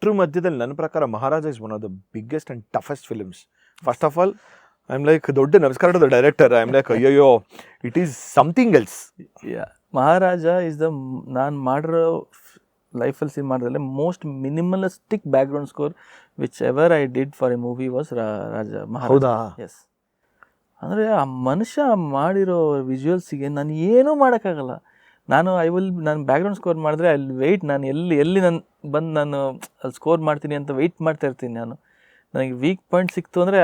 ಇದ್ರ ಮಧ್ಯದಲ್ಲಿ ನನ್ನ ಪ್ರಕಾರ Maharaja is one of the biggest and toughest films. First of all I am like ದೊಡ್ಡ ನಮಸ್ಕಾರದ ಡೈರೆಕ್ಟರ್. ಐ ಆಮ್ ಲೈಕ್ ಅಯ್ಯೋ it is something else. Maharaja is the ನಾನು ಮಾಡಿರೋ ಲೈಫಲ್ಲಿ ಸಿನಿಮಾದಲ್ಲೇ most minimalistic background score which ever I did for a movie was Raja Maharaja. Yes, ಅಂದರೆ ಆ ಮನುಷ್ಯ ಮಾಡಿರೋ ವಿಜುವಲ್ಸಿಗೆ ನಾನು ಏನೂ ಮಾಡೋಕ್ಕಾಗಲ್ಲ. ನಾನು ಬ್ಯಾಕ್ಗ್ರೌಂಡ್ ಸ್ಕೋರ್ ಮಾಡಿದ್ರೆ ಅಲ್ಲಿ ವೆಯ್ಟ್, ನಾನು ಎಲ್ಲಿ ನಾನು ಬಂದು ನಾನು ಅಲ್ಲಿ ಸ್ಕೋರ್ ಮಾಡ್ತೀನಿ ಅಂತ ವೆಯ್ಟ್ ಮಾಡ್ತಾ ಇರ್ತೀನಿ. ನನಗೆ ವೀಕ್ ಪಾಯಿಂಟ್ ಸಿಕ್ತು ಅಂದರೆ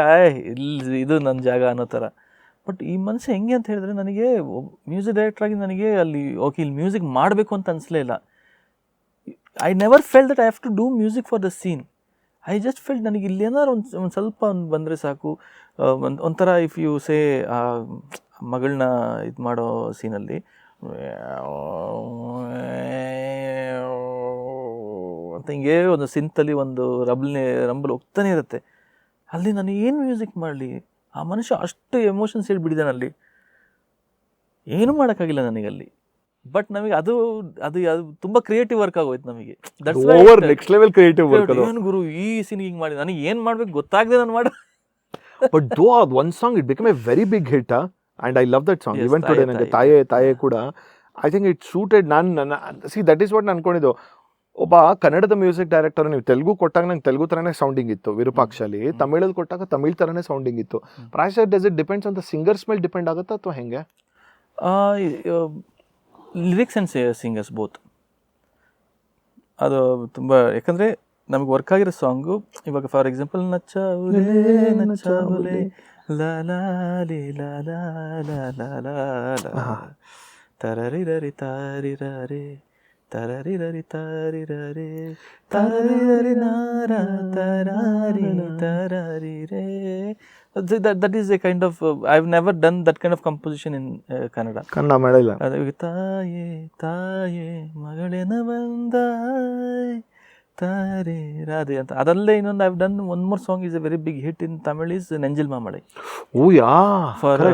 ಇಲ್ಲಿ ಇದು ನನ್ನ ಜಾಗ ಅನ್ನೋ ಥರ. ಬಟ್ ಈ ಮನುಷ್ಯ ಹೆಂಗೆ ಅಂತ ಹೇಳಿದ್ರೆ, ನನಗೆ ಮ್ಯೂಸಿಕ್ ಡೈರೆಕ್ಟ್ರಾಗಿ ನನಗೆ ಅಲ್ಲಿ ಓಕೆ ಇಲ್ಲಿ ಮ್ಯೂಸಿಕ್ ಮಾಡಬೇಕು ಅಂತ ಅನಿಸ್ಲೇ ಇಲ್ಲ. I never felt that I have to do music for the scene. I just felt ನನಗೆ ಇಲ್ಲಿ ಏನಾದ್ರು ಒಂದು ಸ್ವಲ್ಪ ಬಂದರೆ ಸಾಕು. ಒಂಥರ ಇಫ್ ಯು ಸೇ ಆ ಮಗಳನ್ನ ಇದು ಮಾಡೋ ಸೀನಲ್ಲಿ ಅಂತ ಹಿಂಗೆ ಒಂದು ಸಿಂತಲ್ಲಿ ಒಂದು ರಂಬಲ್ ಹೋಗ್ತಾನೆ ಇರುತ್ತೆ. ಅಲ್ಲಿ ನಾನು ಏನು ಮ್ಯೂಸಿಕ್ ಮಾಡಲಿ, ಆ ಮನುಷ್ಯ ಅಷ್ಟು ಎಮೋಷನ್ಸ್ ಹೇಳ್ಬಿಟ್ಟಿದ್ದಾನೆ ಅಲ್ಲಿ, ಏನೂ ಮಾಡೋಕ್ಕಾಗಿಲ್ಲ ನನಗಲ್ಲಿ. ಬಟ್ ನಮಗೆ ಅದು ಅದು ಅದು ತುಂಬ ಕ್ರಿಯೇಟಿವ್ ವರ್ಕ್ ಆಗೋಯ್ತು ನಮಗೆ. Next level creative work. ಏನು ಗುರು ಈ ಸೀನ್ ಹಿಂಗೆ ಮಾಡಿ ನನಗೆ ಏನು ಮಾಡ್ಬೇಕು ಗೊತ್ತಾಗದೆ ನಾನು ಮಾಡಿ. But though one song it become a very big hit and I love that song even today. ನನಗೆ ತಾಯೇ ಕೂಡ I think it suited. That is what ನಾನು ಅನ್ಕೊಂಡಿದ್ದು. ಒಬ್ಬ ಕನ್ನಡದ ಮ್ಯೂಸಿಕ್ ಡೈರೆಕ್ಟರ್ ನೀವು ತೆಲುಗು ಕೊಟ್ಟಾಗ ನಂಗೆ ತೆಲುಗು ಥರನೇ ಸೌಂಡಿಂಗ್ ಇತ್ತು ವಿರೂಪಾಕ್ಷಲಿ, ತಮಿಳಲ್ಲಿ ಕೊಟ್ಟಾಗ ತಮಿಳ್ ಥರನೇ ಸೌಂಡಿಂಗ್ ಇತ್ತು. ಪ್ರಾಯಶಃ does it depends on the singers ಮೇಲೆ ಡಿಪೆಂಡ್ ಆಗುತ್ತಾ ಅಥವಾ ಹೆಂಗೆ? Lyrics and singers both. ಅದು ತುಂಬ, ಯಾಕಂದರೆ ನಮಗೆ ವರ್ಕ್ ಆಗಿರೋ ಸಾಂಗು ಇವಾಗ ಫಾರ್ ಎಕ್ಸಾಂಪಲ್ ನಚ್ಚಾವುಲೆ ನಚ್ಚಾವುಲೆ ಲಾಲಿ ಲಾಲ ತರರಿರರಿ ತಾರಿರರೆ ತರರಿರರಿ ತಾರಿರರೆ ತರರಿರರಿ ನಾರ ತರಾರಿ ತರಾರಿ ರೇ. That is a kind of I've never done that kind of composition in Kannada. Kannada ಮಾಡಿಲ್ಲ. ತಾಯೇ ತಾಯೇ ಮಗಳೇನ ಬಂದಾಯ್ ತಾರೆ ರಾಧೆ ಅಂತ. ಅದಲ್ಲೇ ಇನ್ನೊಂದು I've done one more song is a very big hit in Tamil is Nenjil Mamazhai. Oh yeah, for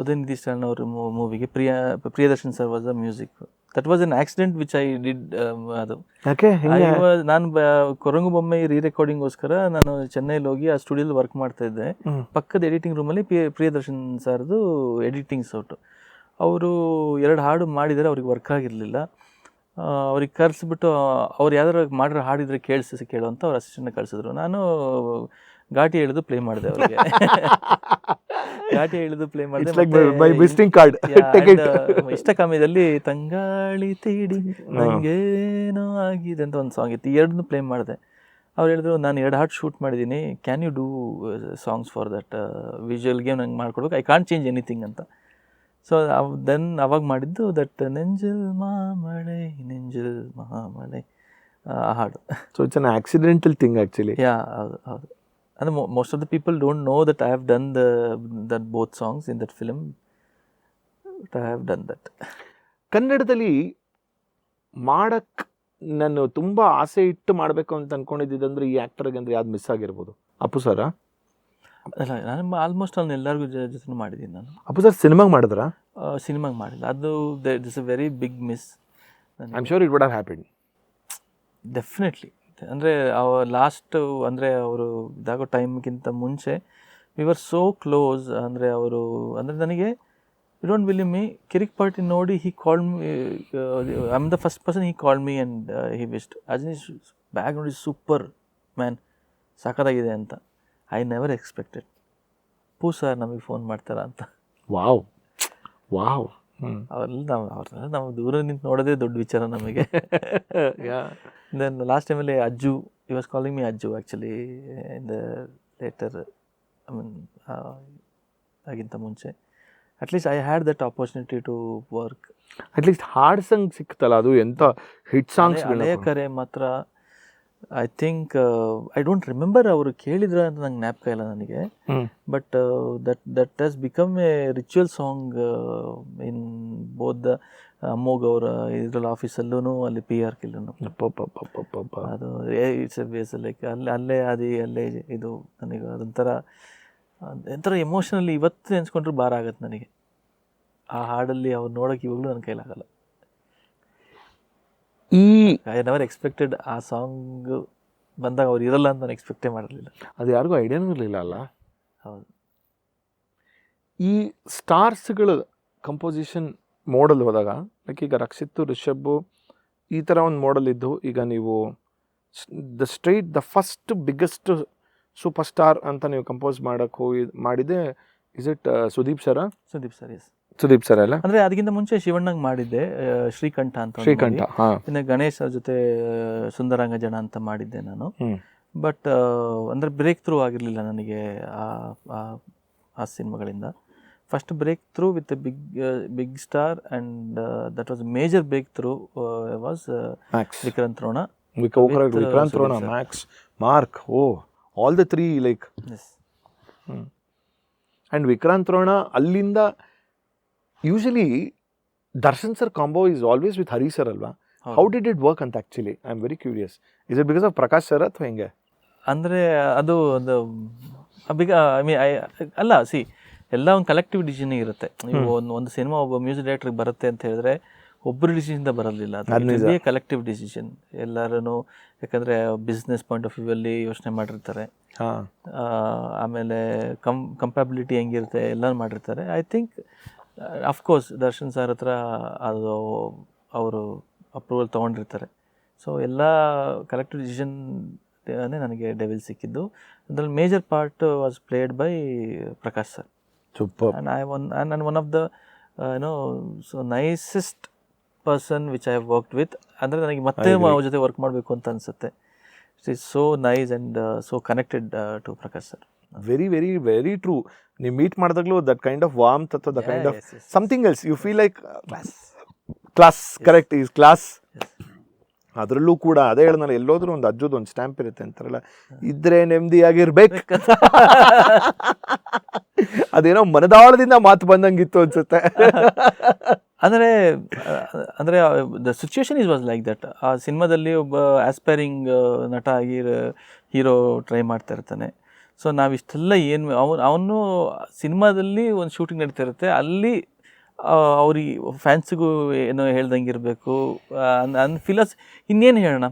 Udhayanidhi Stalin ಅವ್ರ ಮೂವಿಗೆ Priyadarshan sir was the music. That was an accident which I did. ಅದು ನಾನು ಕೊರಂಗು ಬೊಮ್ಮೆ ರೆಕಾರ್ಡಿಂಗ್ಗೋಸ್ಕರ ನಾನು ಚೆನ್ನೈಲಿ ಹೋಗಿ ಆ ಸ್ಟುಡಿಯೋಲಿ ವರ್ಕ್ ಮಾಡ್ತಾ ಇದ್ದೆ. ಪಕ್ಕದ ಎಡಿಟಿಂಗ್ ರೂಮಲ್ಲಿ ಪ್ರಿಯದರ್ಶನ್ ಸರ್ದು ಎಡಿಟಿಂಗ್ ಸೌಟು. ಅವರು 2 ಹಾಡು ಮಾಡಿದರೆ ಅವ್ರಿಗೆ ವರ್ಕ್ ಆಗಿರಲಿಲ್ಲ. ಅವ್ರಿಗೆ ಕರೆಸ್ಬಿಟ್ಟು ಅವ್ರು ಯಾವ್ದಾರು ಮಾಡಿರೋ ಹಾಡಿದ್ರೆ ಕೇಳು ಅಂತ ಅವ್ರ ಅಸಿಸ್ಟೆಂಟ್ನ ಕಳಿಸಿದ್ರು. ನಾನು ಘಾಟಿ ಎಳೆದು ಪ್ಲೇ ಮಾಡಿದೆ ಅವರಿಗೆ. ಘಾಟಿ ಎಳೆದು ಪ್ಲೇ ಮಾಡಿದೆ. ಇಷ್ಟ ಕಾಮ್ಯದಲ್ಲಿ ತಂಗಾಳಿ ತೀಡಿ ನಂಗೇನೋ ಆಗಿದೆ ಅಂತ ಒಂದು ಸಾಂಗ್ ಇತ್ತು. 2 ಪ್ಲೇ ಮಾಡಿದೆ. ಅವ್ರು ಹೇಳಿದ್ರು ನಾನು 2 ಹಾಡು ಶೂಟ್ ಮಾಡಿದ್ದೀನಿ, can you do songs for that ವಿಜುವಲ್ಗೆ ನಂಗೆ ಮಾಡ್ಕೊಡ್ಬೇಕು, ಐ ಕಾಂಟ್ ಚೇಂಜ್ ಎನಿಥಿಂಗ್ ಅಂತ. ಸೊ ದೆನ್ ಅವಾಗ ಮಾಡಿದ್ದು ದಟ್ ನೆಂಜಿಲ್ ಮಾಮಳೆ ನೆಂಜಿಲ್ ಮಹಾಮಳೆ ಹಾಡು. So it's an accidental thing actually. Yeah, ಹೌದು. ಅಂದರೆ most of the people don't know that I have done that both songs in that film. But I have done that. ಕನ್ನಡದಲ್ಲಿ ಮಾಡಕ್ಕೆ ನಾನು ತುಂಬ ಆಸೆ ಇಟ್ಟು ಮಾಡಬೇಕು ಅಂತ ಅಂದ್ಕೊಂಡಿದ್ದಂದ್ರೆ ಈ ಆ್ಯಕ್ಟರ್ಗೆ ಅಂದರೆ ಯಾವ್ದು ಮಿಸ್ ಆಗಿರ್ಬೋದು? ಅಪ್ಪು ಸರ? ಅಲ್ಲ, ನಾನು ಆಲ್ಮೋಸ್ಟ್ ಅವ್ನು ಎಲ್ಲರಿಗೂ ಜೊತೆ ಮಾಡಿದ್ದೀನಿ. ನಾನು ಅಪ್ಪು ಸರ್ ಸಿನಿಮಾಗೆ ಮಾಡಿದ್ರಾ? ಸಿನಿಮಾಗೆ ಮಾಡಿಲ್ಲ. ಅದು this a very big miss. I am sure it would have happened. Definitely. ಅಂದರೆ ಲಾಸ್ಟ್ ಅಂದರೆ ಅವರು ಇದಾಗೋ ಟೈಮ್ಗಿಂತ ಮುಂಚೆ ವಿ ವರ್ ಸೋ ಕ್ಲೋಸ್. ಅಂದರೆ ಅಂದರೆ ನನಗೆ you don't believe me, Kirik party ನೋಡಿ he called me, I am the first person he called me and he wished Ajaneesh ಬ್ಯಾಗ್ ನೋಡಿ ಸೂಪರ್ ಮ್ಯಾನ್, ಸಾಕಾಗಿದೆ ಅಂತ. ಐ ನೆವರ್ ಎಕ್ಸ್ಪೆಕ್ಟೆಡ್ ಪೂ ಸರ್ ನಮಗೆ ಫೋನ್ ಮಾಡ್ತಾರ ಅಂತ. Wow wow. ಅವ್ರೆಲ್ಲ ನಾವು ದೂರ ನಿಂತು ನೋಡೋದೇ ದೊಡ್ಡ ವಿಚಾರ ನಮಗೆ. ದೆನ್ ಲಾಸ್ಟ್ ಟೈಮಲ್ಲಿ Ajju, he was calling me Ajju actually in the later, I mean ಆಗಿಂತ ಮುಂಚೆ. At least I had that opportunity to work. At least ಹಾಡ್ ಸಾಂಗ್ ಸಿಕ್ತಲ್ಲ, ಅದು ಎಂಥ ಹಿಟ್ ಸಾಂಗ್ಸ್. ಹಳೆಯ ಕರೆ ಮಾತ್ರ I think I don't remember ಅವರು ಕೇಳಿದ್ರ ಅಂತ ನಂಗೆ ಜ್ಞಾಪಕ ಇಲ್ಲ ನನಗೆ. But that has become a ritual song in both the ಅಮ್ಮೋಗ್ ಅವರ ಇದ್ರಲ್ಲಿ ಆಫೀಸಲ್ಲೂ ಅಲ್ಲಿ PR ಕಿಲ್ಲೂ. ಅದು ಇಟ್ಸ್ ಎ ಬೇಸ್ ಲೈಕ್ ಅಲ್ಲೇ ಅಲ್ಲೇ ಇದು ನನಗೆ ಒಂಥರ ಎಮೋಷನಲಿ ಇವತ್ತು ನೆನೆಸ್ಕೊಂಡ್ರೆ ಭಾರ ಆಗತ್ತೆ ನನಗೆ. ಆ ಹಾಡಲ್ಲಿ ಅವ್ರು ನೋಡೋಕೆ ಇವಾಗಲೂ ನನ್ನ ಕೈಲಾಗಲ್ಲ. ಐ ನೆವರ್ ಎಕ್ಸ್ಪೆಕ್ಟೆಡ್ ಆ ಸಾಂಗ್ ಬಂದಾಗ ಅವ್ರು ಇರಲ್ಲ ಅಂತ ನಾನು ಎಕ್ಸ್ಪೆಕ್ಟೇ ಮಾಡಿರಲಿಲ್ಲ. ಅದು ಯಾರಿಗೂ ಐಡಿಯಾನೂ ಇರಲಿಲ್ಲ ಅಲ್ಲ. ಹೌದು. ಈ ಸ್ಟಾರ್ಸ್ಗಳ ಕಂಪೋಸಿಷನ್ ಮೋಡಲ್ ಹೋದಾಗ ಲೈಕ್ ಈಗ ರಕ್ಷಿತ್ ರಿಷಬ್ ಈ ಥರ ಒಂದು ಮೋಡಲ್ ಇದ್ದು, ಈಗ ನೀವು the first biggest super star ಅಂತ ನೀವು ಕಂಪೋಸ್ ಮಾಡೋಕ್ಕೆ ಮಾಡಿದೆ, is it Sudeep sir? Sudeep sir, yes. Sudeep sir ಅಲ್ಲ, ಅಂದರೆ ಅದಕ್ಕಿಂತ ಮುಂಚೆ ಶಿವಣ್ಣಂಗೆ ಮಾಡಿದ್ದೆ, ಶ್ರೀಕಂಠ ಅಂತ. ಶ್ರೀಕಂಠ, ಹಾಂ. ಇನ್ನು ಗಣೇಶ್ ಅವ್ರ ಜೊತೆ ಸುಂದರಾಂಗ ಜನ ಅಂತ ಮಾಡಿದ್ದೆ ನಾನು. ಬಟ್ ಅಂದರೆ ಬ್ರೇಕ್ ಥ್ರೂ ಆಗಿರಲಿಲ್ಲ ನನಗೆ ಆ ಸಿನಿಮಾಗಳಿಂದ. First breakthrough with big star and that was major breakthrough was Vikrant Rona. Vikrant Rona, Max, Mark, all the three like. And Vikrant Rona ಅಲ್ಲಿಂದ usually Darshan sir combo is always with Hari sir ಅಲ್ವಾ? ಹೌ ಡಿಡ್ ಇಟ್ ವರ್ಕ್ ಅಂತ actually I am very curious. Is it because of Prakash sir ಅಥವಾ ಹೆಂಗೆ? ಅಂದರೆ ಅದು ಒಂದು ಅಲ್ಲ, C ಎಲ್ಲ ಒಂದು ಕಲೆಕ್ಟಿವ್ ಡಿಸಿಷನ್ ಇರುತ್ತೆ. ನೀವು ಒಂದು ಸಿನಿಮಾ ಒಬ್ಬ ಮ್ಯೂಸಿಕ್ ಡೈರೆಕ್ಟ್ರಿಗೆ ಬರುತ್ತೆ ಅಂತ ಹೇಳಿದ್ರೆ ಒಬ್ಬರು ಡಿಸಿಷನ್ದ ಬರೋದಿಲ್ಲ, ಅದು ಕಲೆಕ್ಟಿವ್ ಡಿಸಿಷನ್. ಎಲ್ಲರೂ ಯಾಕಂದರೆ ಬಿಸ್ನೆಸ್ ಪಾಯಿಂಟ್ ಆಫ್ ವ್ಯೂ ಅಲ್ಲಿ ಯೋಚನೆ ಮಾಡಿರ್ತಾರೆ, ಆಮೇಲೆ ಕಂಪ್ಯಾಬಿಲಿಟಿ ಹೆಂಗಿರುತ್ತೆ ಎಲ್ಲನೂ ಮಾಡಿರ್ತಾರೆ. I think of course Darshan sir ಹತ್ರ ಅದು ಅವರು ಅಪ್ರೂವಲ್ ತೊಗೊಂಡಿರ್ತಾರೆ. ಸೊ ಎಲ್ಲ ಕಲೆಕ್ಟಿವ್ ಡಿಸಿಷನ್ ನನಗೆ ಡೆವಿಲ್ ಸಿಕ್ಕಿದ್ದು. ಅದರಲ್ಲಿ major part was played by Prakash sir. Super. And one of the so nicest person which I have worked with. ಅಂದರೆ ನನಗೆ ಮತ್ತೆ ಅವ್ರ ಜೊತೆ ವರ್ಕ್ ಮಾಡಬೇಕು ಅಂತ ಅನಿಸುತ್ತೆ. It is so nice and so connected to Prakash sir. Very very very true. ನೀವು meet ಮಾಡಿದಾಗಲೂ ದಟ್ ಕೈಂಡ್ ಆಫ್ ವಾರ್ಮ್ತ್ ಅಥವಾ the kind of something else you feel like class. Correct, is class. ಅದರಲ್ಲೂ ಕೂಡ ಅದೇ ಹೇಳಿದ್ನಲ್ಲ, ಎಲ್ಲೋದ್ರೂ ಒಂದು ಅಜ್ಜುದು ಒಂದು ಸ್ಟ್ಯಾಂಪ್ ಇರುತ್ತೆ ಅಂತಾರಲ್ಲ, ಇದ್ರೆ ನೆಮ್ಮದಿಯಾಗಿರ್ಬೇಕು. ಅದೇನೋ ಮನದಾಳದಿಂದ ಮಾತು ಬಂದಂಗಿತ್ತು ಅನ್ಸುತ್ತೆ. ಅಂದರೆ the situation is was like that. ಆ ಸಿನಿಮಾದಲ್ಲಿ ಒಬ್ಬ ಆಸ್ಪೈರಿಂಗ್ ನಟ ಆಗಿ ಹೀರೋ ಟ್ರೈ ಮಾಡ್ತಾ ಇರ್ತಾನೆ. ಸೊ ನಾವಿಷ್ಟೆಲ್ಲ ಏನು ಅವನು ಸಿನಿಮಾದಲ್ಲಿ ಒಂದು ಶೂಟಿಂಗ್ ನಡೀತಾ ಇರುತ್ತೆ, ಅಲ್ಲಿ ಅವ್ರಿಗೆ ಫ್ಯಾನ್ಸಿಗೂ ಏನೋ ಹೇಳ್ದಂಗಿರಬೇಕು ಫಿಲಾಸ್. ಇನ್ನೇನು ಹೇಳೋಣ,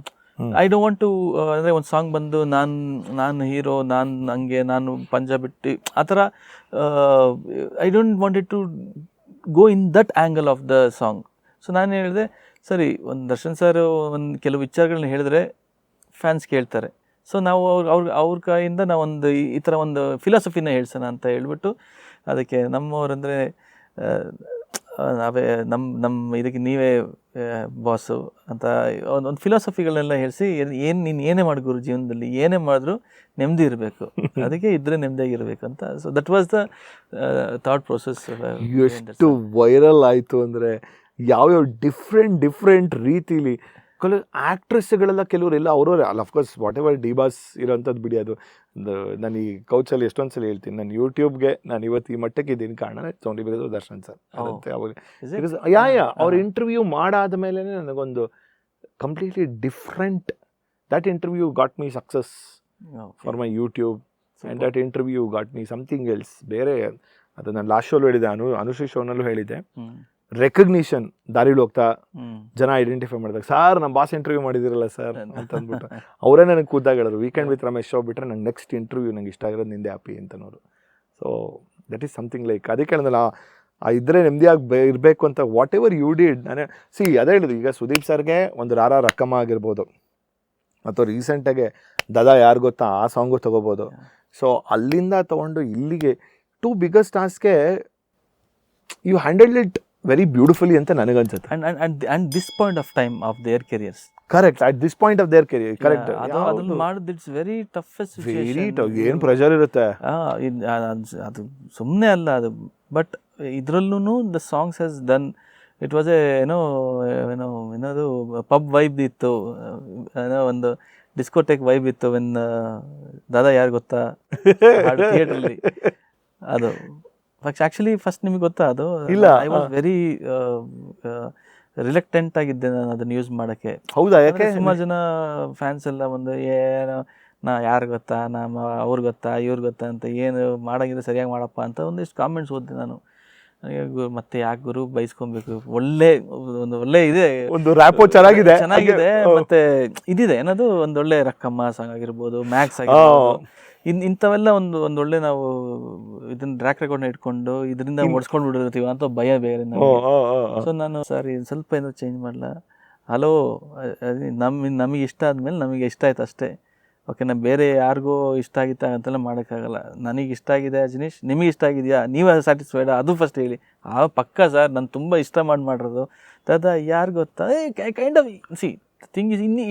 ಐ ಡೋಂಟ್ ವಾಂಟ್ ಟು, ಅಂದರೆ ಒಂದು ಸಾಂಗ್ ಬಂದು ನಾನು ಹೀರೋ, ನಾನು ಪಂಜಾಬಿಟ್ಟಿ ಆ ಥರ, I don't wanted to go in that angle of the song. So ನಾನು ಹೇಳಿದೆ, ಸರಿ ಒಂದು ದರ್ಶನ್ ಸರ್ ಒಂದು ಕೆಲವು ವಿಚಾರಗಳನ್ನ ಹೇಳಿದ್ರೆ ಫ್ಯಾನ್ಸ್ ಕೇಳ್ತಾರೆ, ಸೊ ನಾವು ಅವ್ರ ಕೈಯಿಂದ ನಾವೊಂದು ಈ ಥರ ಒಂದು ಫಿಲಾಸಫಿನ ಹೇಳ್ಸೋಣ ಅಂತ ಹೇಳ್ಬಿಟ್ಟು, ಅದಕ್ಕೆ ನಮ್ಮವರಂದರೆ ನಾವೇ ನಮ್ಮ ಇದಕ್ಕೆ ನೀವೇ ಬಾಸು ಅಂತ ಒಂದು ಫಿಲಾಸಫಿಗಳನ್ನೆಲ್ಲ ಹೇಳಿಸಿ, ನೀನು ಏನೇ ಮಾಡಿ ಗುರು ಜೀವನದಲ್ಲಿ ಏನೇ ಮಾಡಿದ್ರು ನೆಮ್ಮದಿ ಇರಬೇಕು, ಅದಕ್ಕೆ ಇದ್ರೆ ನೆಮ್ಮದಿಯಾಗಿರ್ಬೇಕು ಅಂತ. So that was the thought process. ಎಷ್ಟು ವೈರಲ್ ಆಯಿತು ಅಂದರೆ ಯಾವ್ಯಾವ ಡಿಫ್ರೆಂಟ್ ರೀತಿಲಿ ಕೆಲವು ಆ್ಯಕ್ಟ್ರೆಸ್ಗಳೆಲ್ಲ ಕೆಲವರೆಲ್ಲ ಅವರವರೇ ಅಲ್ಲ. Of course whatever D boss ಇರೋಂಥದ್ದು ಬಿಡಿ, ಅದು ನಾನು ಈ ಕೌಚಲ್ಲಿ ಎಷ್ಟೊಂದು ಸಲ ಹೇಳ್ತೀನಿ, ನಾನು ಯೂಟ್ಯೂಬ್ಗೆ ನಾನು ಇವತ್ತು ಈ ಮಟ್ಟಕ್ಕೆ ಇದ್ದೀನಿ ಕಾರಣ ಸೌಂಡಿ ಬಿರೋದು ದರ್ಶನ್ ಸರ್. ಅವಾಗ ಅವ್ರ ಇಂಟರ್ವ್ಯೂ ಮಾಡಾದ ಮೇಲೆ ನನಗೊಂದು completely different, that interview got me success for my YouTube and that interview got me something else. ಬೇರೆ ಅದು ನಾನು ಲಾಸ್ಟ್ ಶೋಲ್ಲೂ ಹೇಳಿದ್ದೆ, ಅನುಶ್ರೀ ಶೋನಲ್ಲೂ ಹೇಳಿದ್ದೆ, ರೆಕಗ್ನಿಷನ್ ದಾರಿಲಿ ಹೋಗ್ತಾ ಜನ ಐಡೆಂಟಿಫೈ ಮಾಡಿದಾಗ, ಸರ್ ನಮ್ಮ ಬಾಸ್ ಇಂಟರ್ವ್ಯೂ ಮಾಡಿದಿರಲ್ಲ ಸರ್ ಅಂತ ಅಂದ್ಬಿಟ್ಟು ಅವರೇ ನನಗೆ ಕೂದಾಗ ಹೇಳಿದ್ರು, ವೀಕೆಂಡ್ ವಿತ್ ರಮೇಶ್ ಶೋ ಬಿಟ್ಟರೆ ನಂಗೆ ನೆಕ್ಸ್ಟ್ ಇಂಟರ್ವ್ಯೂ ನಂಗೆ ಇಷ್ಟ ಆಗಿರೋದು ನಿಂದೆ ಹ್ಯಾಪಿ ಅಂತನೋರು. So that is something like, ಅದಕ್ಕೆ ಹೇಳಿದ್ನಲ್ಲ ಇದ್ರೆ ನೆಮ್ಮದಿಯಾಗಿ ಇರಬೇಕು ಅಂತ. ವಾಟ್ ಎವರ್ ಯು ಡಿಡ್, ನಾನೇ ಅದೇ ಹೇಳಿದ್ರು, ಈಗ ಸುದೀಪ್ ಸರ್ಗೆ ಒಂದು ರಾರ ರಕ್ಕಮ್ಮ ಆಗಿರ್ಬೋದು, ಅಥವಾ ರೀಸೆಂಟಾಗೆ ದಾದಾ ಯಾರು ಗೊತ್ತಾ ಆ ಸಾಂಗು ತೊಗೋಬೋದು. ಸೊ ಅಲ್ಲಿಂದ ತೊಗೊಂಡು ಇಲ್ಲಿಗೆ ಟು ಬಿಗ್ಗೆಸ್ಟ್ ಟಾಸ್ಕ್ಗೆ you handled it very beautifully ಅಂತ ನನಗನ್ಸುತ್ತೆ. and this point of time of their careers. Correct, at this point of their career, correct. ಅದನ್ನ ಮಾಡೋದು it's very toughest situation. Very tough, ಏನು ಪ್ರೆಷರ್ ಇರುತ್ತೆ. ಅದು ಸುಮ್ಮನೆ ಅಲ್ಲ ಅದು. ಬಟ್ ಇದರಲ್ಲೂ the songs has done, it was ಏನದು ಪಬ್ ವೈಬ್ ಇತ್ತು, ಒಂದು ಡಿಸ್ಕೋಟೆಕ್ ವೈಬ್ ಇತ್ತು. ವೆನ್ ದಾದಾ ಯಾರು ಗೊತ್ತಾ ಥಿಯೇಟ್ರಲ್ಲಿ ಅದು ಆ್ಯಕ್ಚುಲಿ ಫಸ್ಟ್ ನಿಮಗೆ ಗೊತ್ತಾ ಅದು? ಇಲ್ಲ, ಐ ವಾಸ್ ವೆರಿ ರಿಲೆಕ್ಟೆಂಟ್ ಆಗಿದ್ದೆ ನಾನು ಅದನ್ನು ಯೂಸ್ ಮಾಡೋಕ್ಕೆ. ಹೌದಾ? ಯಾಕೆ? ಸುಮಾರು ಜನ ಫ್ಯಾನ್ಸ್ ಎಲ್ಲ ಒಂದು ಏನೋ ಯಾರು ಗೊತ್ತಾ, ಅವ್ರು ಗೊತ್ತಾ, ಇವ್ರು ಗೊತ್ತಾ ಅಂತ, ಏನು ಮಾಡೋಂಗಿದ್ರೆ ಸರಿಯಾಗಿ ಮಾಡಪ್ಪ ಅಂತ ಒಂದಿಷ್ಟು ಕಾಮೆಂಟ್ಸ್ ಓದಿದೆ ನಾನು. ನನಗೆ ಮತ್ತೆ ಯಾಕೆ ಗುರು ಬೈಸ್ಕೊಬೇಕು, ಒಳ್ಳೆ ಒಂದು ಒಳ್ಳೆ ಇದೆ, ಒಂದು ರ್ಯಾಪೋ ಚೆನ್ನಾಗಿದೆ. ಮತ್ತೆ ಇದಿದೆ ಏನದು ಒಂದೊಳ್ಳೆ ರಕ್ಕಮ್ಮ ಸಾಂಗ್ ಆಗಿರ್ಬೋದು, ಮ್ಯಾಕ್ಸ್ ಆಗಿರ್ಬೋದು, ಇಂಥವೆಲ್ಲ ಒಂದೊಳ್ಳೆ ನಾವು ಇದನ್ನ ಟ್ರ್ಯಾಕ್ ರೆಕಾರ್ಡ್ನ ಇಟ್ಕೊಂಡು ಇದರಿಂದ ಓಡಿಸ್ಕೊಂಡು ಬಿಡಿರ್ತೀವ ಅಂತ ಭಯ ಬೇರೆ. ಸೊ ನಾನು ಸರಿ ಸ್ವಲ್ಪ ಏನೋ ಚೇಂಜ್ ಮಾಡಲ, ಹಲೋ ನಮಗೆ ಇಷ್ಟ ಆದಮೇಲೆ ನಮಗೆ ಇಷ್ಟ ಆಯ್ತು ಅಷ್ಟೇ, ಓಕೆನಾ, ಬೇರೆ ಯಾರಿಗೂ ಇಷ್ಟ ಆಗಿತ್ತ ಅಂತೆಲ್ಲ ಮಾಡೋಕ್ಕಾಗಲ್ಲ. ನನಗೆ ಇಷ್ಟ ಆಗಿದೆ ಅಜನೀಶ್, ನಿಮಗೆ ಇಷ್ಟ ಆಗಿದೆಯಾ, ನೀವು ಸ್ಯಾಟಿಸ್ಫೈಡಾ, ಅದು ಫಸ್ಟ್ ಹೇಳಿ. ಪಕ್ಕ ಸರ್ ನಾನು ತುಂಬ ಇಷ್ಟ ಮಾಡಿರೋದು ದಾದಾ ಯಾರು ಗೊತ್ತಾ, ಕೈಂಡ್ ಆಫ್ ಸಿ ಥಿಂಗ್ ಇಸ್ ಇನ್ನಿ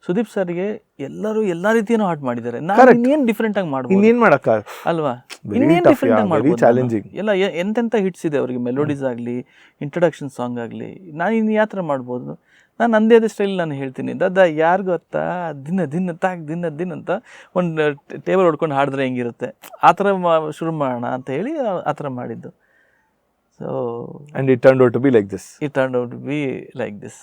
ಸುದೀಪ್ ಸರ್ಗೆ ಎಲ್ಲರೂ ಎಲ್ಲ ರೀತಿಯೂ ಹಾರ್ಟ್ ಮಾಡಿದ್ದಾರೆ. ನಾನು ಇನ್ನೇನು ಡಿಫ್ರೆಂಟಾಗಿ ಮಾಡ್ಬೋದು, ಇನ್ನೇನು ಮಾಡೋಕ್ಕ ಅಲ್ವಾ, ಇನ್ನೇನು ಡಿಫ್ರೆಂಟಾಗಿ ಮಾಡ್ಬೋದು. ಎಲ್ಲ ಎಂತೆಂಥ ಹಿಟ್ಸ್ ಇದೆ ಅವ್ರಿಗೆ, ಮೆಲೋಡೀಸ್ ಆಗಲಿ, ಇಂಟ್ರೊಡಕ್ಷನ್ ಸಾಂಗ್ ಆಗಲಿ, ನಾನು ಇನ್ನು ಯಾವ ಥರ ಮಾಡ್ಬೋದು. ನಾನು ನಂದೇ ಅದೇ ಸ್ಟೈಲ್ ನಾನು ಹೇಳ್ತೀನಿ, ದಾದಾ ಯಾರು ಗೊತ್ತಾ ದಿನ ಅಂತ ಒಂದು ಟೇಬಲ್ ಹೊಡ್ಕೊಂಡು ಹಾಡಿದ್ರೆ ಹೆಂಗಿರುತ್ತೆ ಆ ಥರ ಶುರು ಮಾಡೋಣ ಅಂತ ಹೇಳಿ ಆ ಥರ ಮಾಡಿದ್ದು. So and it turned out to be like this. It turned out to be like this.